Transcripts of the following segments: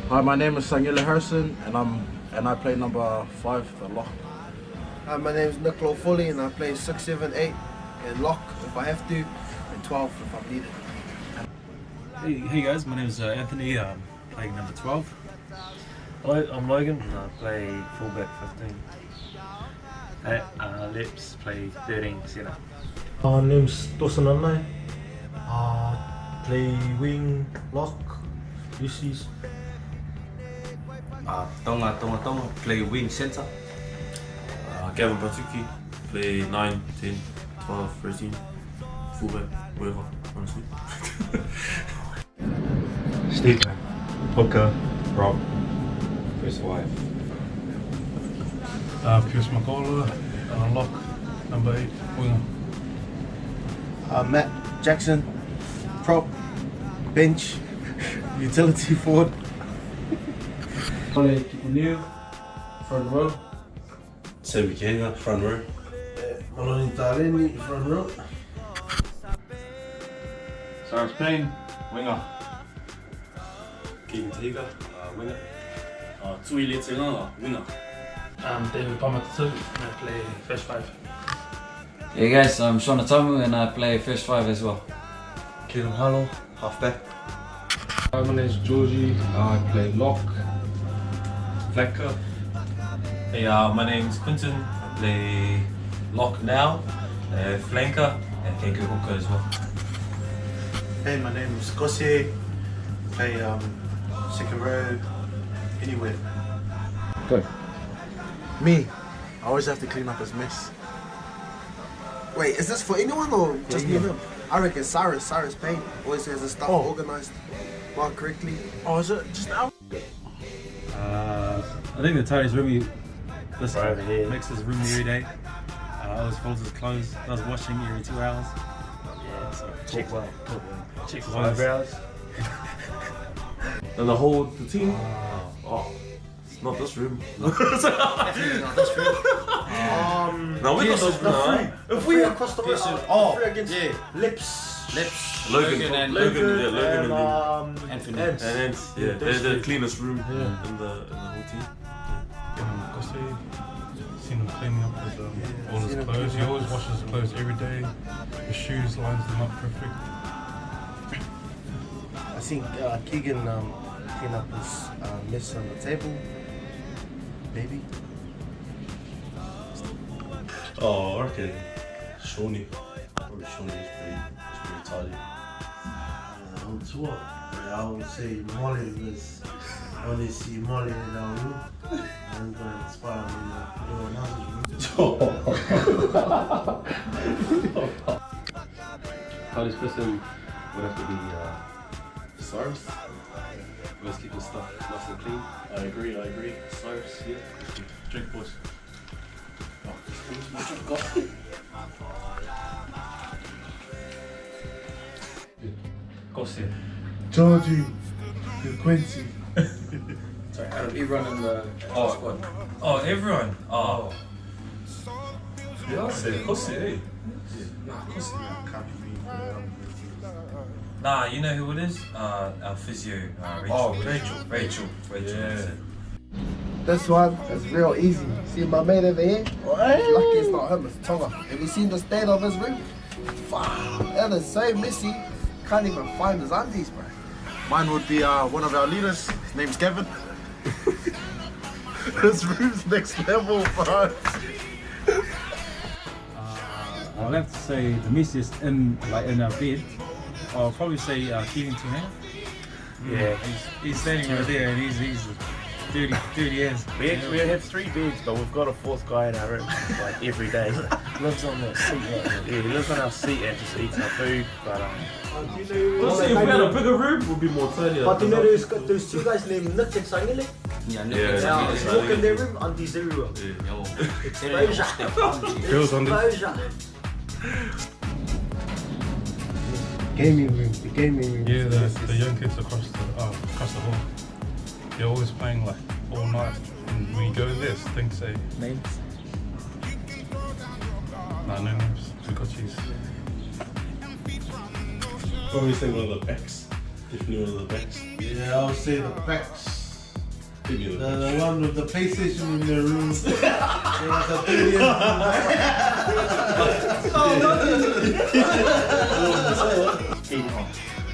Hi, my name is Niue Harrison, and I play number 5, the lock. Hi, my name is Nicola Foley, and I play 6, 7, 8 in lock if I have to, and 12 if I'm needed. Hey guys, my name is Anthony. I'm playing number 12. Hello, I'm Logan and I play fullback 15. Hey, Leps play 13 centre. My name's Dawson Anai. Play wing, lock, UCs. Tonga, play wing centre. Gavin Batuki, play 9, 10, 12, 13, fullback, whatever, honestly. Steve, Hooker, Rob. First wife. Pius Makola, lock, number 8, winger. Matt Jackson, prop, bench, utility forward. Niue, front row. Sammy Kenga, front row. Maloni Tareni, front row. Cyrus Payne, winger. Keegan Tiga, winger. Tui Letenga, winger. David Pamatatu and I play first 5. Hey guys, I'm Sean Atamu and I play first 5 as well. Kieran Harlow, halfback. My name is Georgie, I play lock, flanker. Hey, my name's Quinton. I play lock now, flanker, and can go hooker as well. Hey, my name is Kosse. Play second row, anywhere. Go. Me, I always have to clean up his mess. Wait, is this for anyone or just me and him? I reckon Cyrus Payne always has his stuff organised, marked correctly. Oh, is it just out? I think that Tony's roomie makes his room every day. Always folds his clothes, does washing every 2 hours. Yeah, so checks his eyebrows. And the team? Oh, it's not this room. Definitely not this room. No, we got this room. If we across the road, three against Lips. Logan and Anthony. And then, they're the cleanest room in the whole team. Seen him cleaning up his, all his clothes. He always washes his clothes every day. His shoes lines them up perfect. I think Keegan clean up his mess on the table. Maybe. Oh, I reckon Shawnee. Probably Shawnee is pretty tidy. On tour, I would say Molly was. I only see Molly in our room. I'm going to inspire me in everyone else's room. Hardest person would have to be Cyrus. Always keep his stuff nice and clean. I agree. Cyrus, yeah. Drink, boys. Gossi. Georgie, Quincy. Sorry, everyone in the squad. Oh, everyone? Oh. Yeah, I'll say Kossi, eh? Nah, Kossi. Nah, you know who it is? Our physio, Rachel. Yeah. This one is real easy. See my mate over here? Lucky it's not him, it's Tonga. Have you seen the state of his room? Fuck, that is so messy. Can't even find his undies, bro. Mine would be one of our leaders. His name's Kevin. His room's next level, bro. I'll have to say the messiest in our bed. I'll probably say Keegan Tuhane. Yeah, he's standing right there and he's dirty years. We have 3 beds, but we've got a 4th guy in our room, like every day. Lives on that seat. Yeah, he lives on our seat and just eats our food. But If we had a bigger room, it would be more tiny. but you know those 2 guys named Nick and Sangile? Yeah, You walk in their room, aunties everywhere. Exposure. Girls on this. Exposure. Gaming room, the gaming room. Yeah, the young kids across the hall. They're always playing like all night. And when you go there, things say Names? no names. Zuccochis. Probably say one of the backs. Definitely one of the backs. Yeah, I would say the backs. The one with the PlayStation in the room.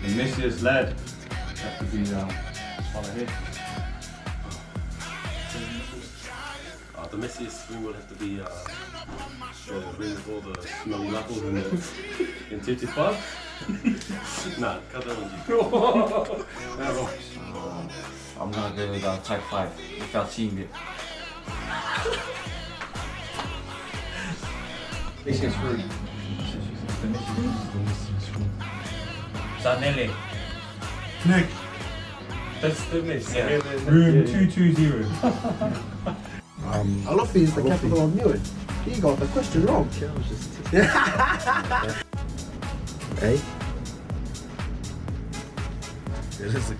The messiest lad have to be this one here. The messiest room will have to be the room with all the smelly knuckles in 55. Nah, cut that one. I'm gonna go with type 5 without seeing it. Messiest room. Zanelli. Nick. That's the miss. Yeah. Room 220. Alofi is the capital of Niue. He got the question wrong. Hey? That's the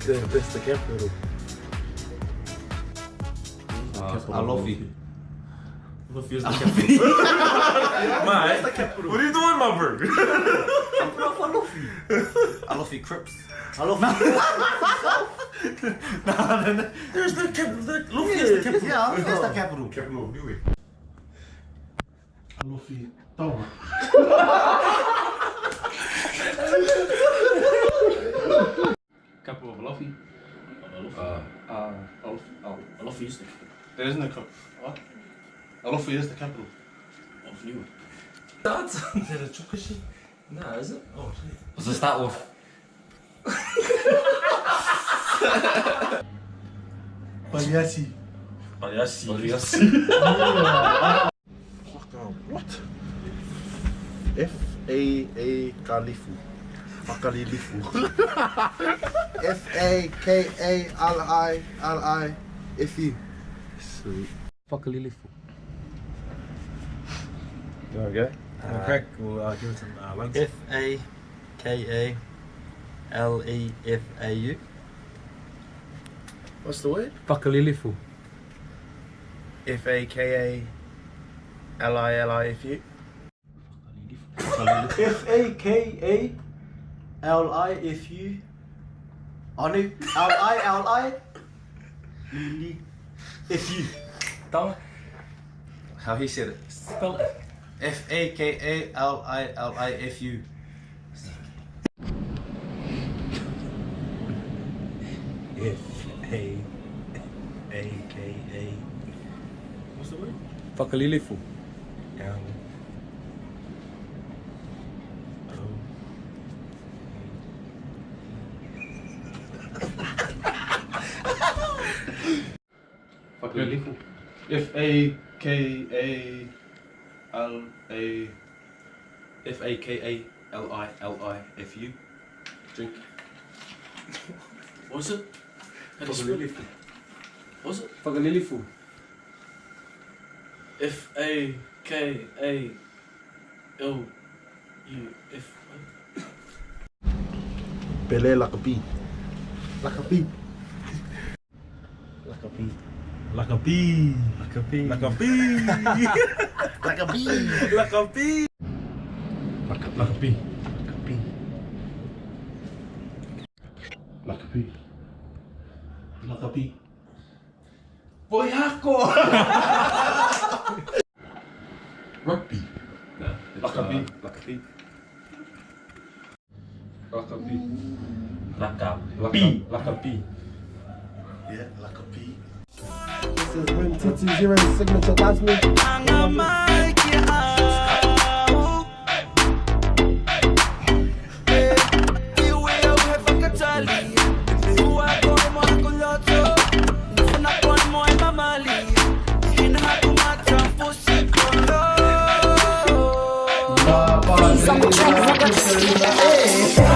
capital. Alofi. Alofi is the capital. Man, what are you doing, my bro? I'm from Alofi. Alofi Crips. There's the capital. Alofi is the capital. Yeah, Alofi is the capital. Capital of Niue. Alofi, don't. Capital of Alofi. Alofi is the capital. There isn't a capital. What? Alofi is the capital Of Niue. Is it a chocolate shit? Nah, is it? Oh shit. What's the start with? Pagliassi. What? F-A-A Kalifu. Fakalilifu. F-A-K-A-L-I-L-I-F-U. Sweet. Fakalilifu. There we go. Crack, we'll give it some lungs. F-A-K-A-L-E-F-A-U. What's the word? Fakalilifu. F-A-K-A-L-I-L-I-F-U. F-A-K-A-L-I-F-U. Anu. L-I-L-I. Lili. F-U. Tell me. How he said it. Spell it. F-A-K-A-L-I-L-I-F-U. F-A-A-K-A. What's the word? Fakalilifu. Fakalilifu. F-A-K-A-L-I-F-U. Drink. What's it? How do you spell it? What's it? Fakalilifu. F-A-K-A-L-U-F. Pele Lakapi. Lakapi. Lakapi. Lakapi. Lakapi. Lakapi. Lakapi. Lakapi. Lakapi. Lakapi. Boyako. Rugby. Lakapi. Lakapi. Lakapi. Lakapi. Yeah, Lakapi. This is room 220 signature dance move. Some tricks, nigga.